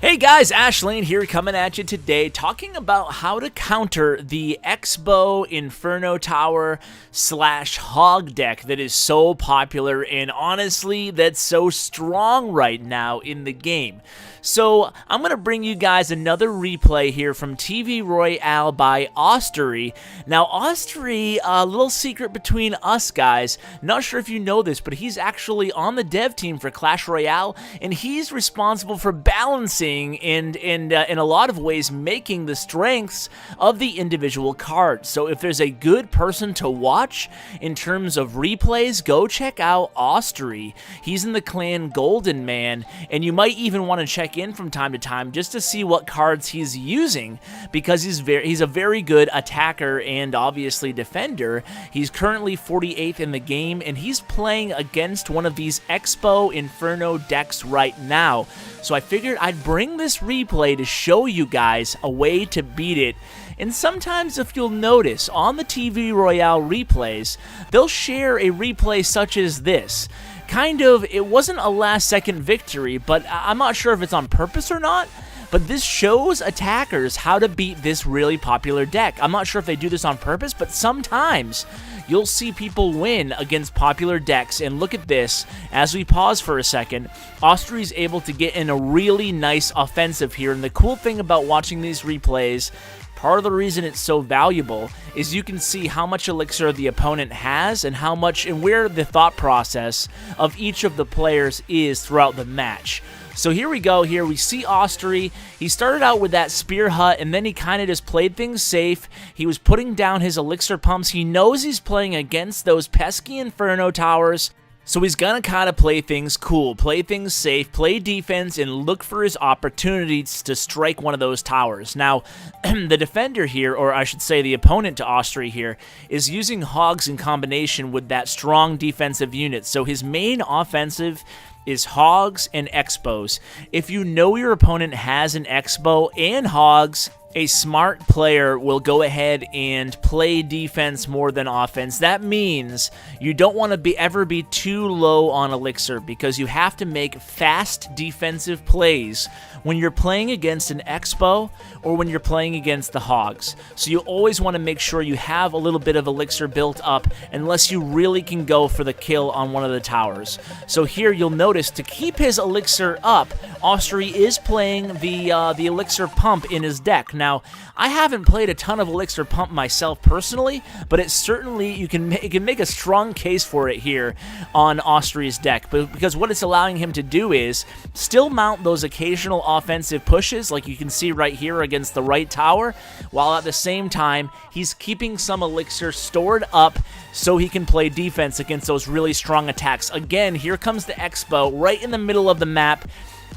Hey guys, Ashlane here coming at you today talking about how to counter the Xbow Inferno Tower / Hog deck that is so popular and honestly that's so strong right now in the game. So I'm going to bring you guys another replay here from TV Royale by Osteri. Now Osteri, a little secret between us guys, not sure if you know this, but he's actually on the dev team for Clash Royale and he's responsible for balancing and in a lot of ways making the strengths of the individual cards. So if there's a good person to watch in terms of replays, go check out Osteri. He's in the clan Golden Man, and you might even want to check in from time to time just to see what cards he's using, because he's a very good attacker and obviously defender. He's currently 48th in the game, and he's playing against one of these Xbow Inferno decks right now. So I figured I'd bring this replay to show you guys a way to beat it. And sometimes, if you'll notice, on the TV Royale replays, they'll share a replay such as this. It wasn't a last-second victory, but I'm not sure if it's on purpose or not, but this shows attackers how to beat this really popular deck. I'm not sure if they do this on purpose, but sometimes you'll see people win against popular decks, and look at this. As we pause for a second, Osteri's able to get in a really nice offensive here, and the cool thing about watching these replays, part of the reason it's so valuable, is you can see how much elixir the opponent has and how much and where the thought process of each of the players is throughout the match. So here we go. Here we see Osteri. He started out with that spear hut, and then he kind of just played things safe. He was putting down his elixir pumps. He knows he's playing against those pesky Inferno towers, so he's gonna kind of play things cool, play things safe, play defense, and look for his opportunities to strike one of those towers. Now, the defender here, or I should say the opponent to Osteri here, is using hogs in combination with that strong defensive unit. So his main offensive is hogs and Xbows. If you know your opponent has an Xbow and hogs, a smart player will go ahead and play defense more than offense. That means you don't want to ever be too low on elixir, because you have to make fast defensive plays when you're playing against an Xbow or when you're playing against the hogs. So you always want to make sure you have a little bit of elixir built up, unless you really can go for the kill on one of the towers. So here you'll notice, to keep his elixir up, Osteri is playing the Elixir Pump in his deck. Now, I haven't played a ton of Elixir Pump myself personally, but it certainly, you can make a strong case for it here on Osteri's deck, because what it's allowing him to do is still mount those occasional offensive pushes, like you can see right here against the right tower, while at the same time, he's keeping some elixir stored up so he can play defense against those really strong attacks. Again, here comes the Xbow right in the middle of the map.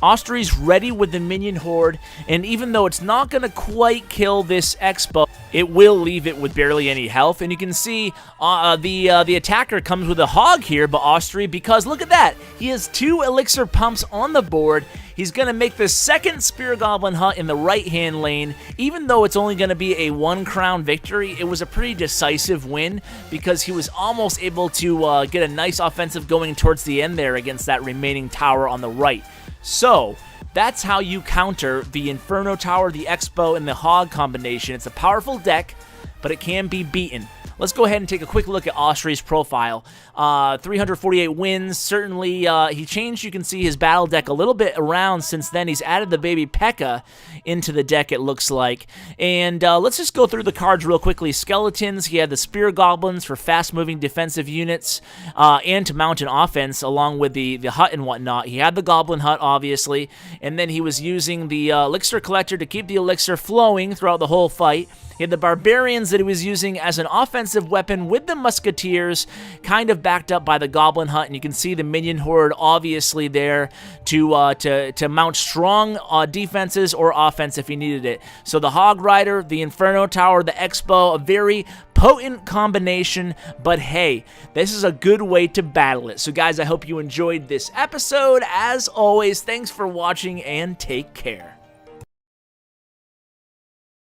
Osteri's ready with the minion horde, and even though it's not going to quite kill this Xbow, it will leave it with barely any health. And you can see the attacker comes with a hog here, but Osteri, because look at that, he has 2 elixir pumps on the board. He's going to make the second Spear Goblin hut in the right-hand lane. Even though it's only going to be a 1-crown victory, it was a pretty decisive win, because he was almost able to get a nice offensive going towards the end there against that remaining tower on the right. So, that's how you counter the Inferno Tower, the Xbow, and the Hog combination. It's a powerful deck, but it can be beaten. Let's go ahead and take a quick look at Osteri's profile. 348 wins. Certainly, he changed, you can see, his battle deck a little bit around since then. He's added the baby P.E.K.K.A. into the deck, it looks like. And let's just go through the cards real quickly. Skeletons, he had the Spear Goblins for fast-moving defensive units and to mount an offense along with the hut and whatnot. He had the Goblin Hut, obviously, and then he was using the Elixir Collector to keep the elixir flowing throughout the whole fight. He had the Barbarians that he was using as an offensive weapon with the Musketeers, kind of backed up by the Goblin Hut, and you can see the Minion Horde obviously there to mount strong defenses or offense if he needed it. So the Hog Rider, the Inferno Tower, the Xbow, a very potent combination, but hey, this is a good way to battle it. So guys, I hope you enjoyed this episode. As always, thanks for watching and take care.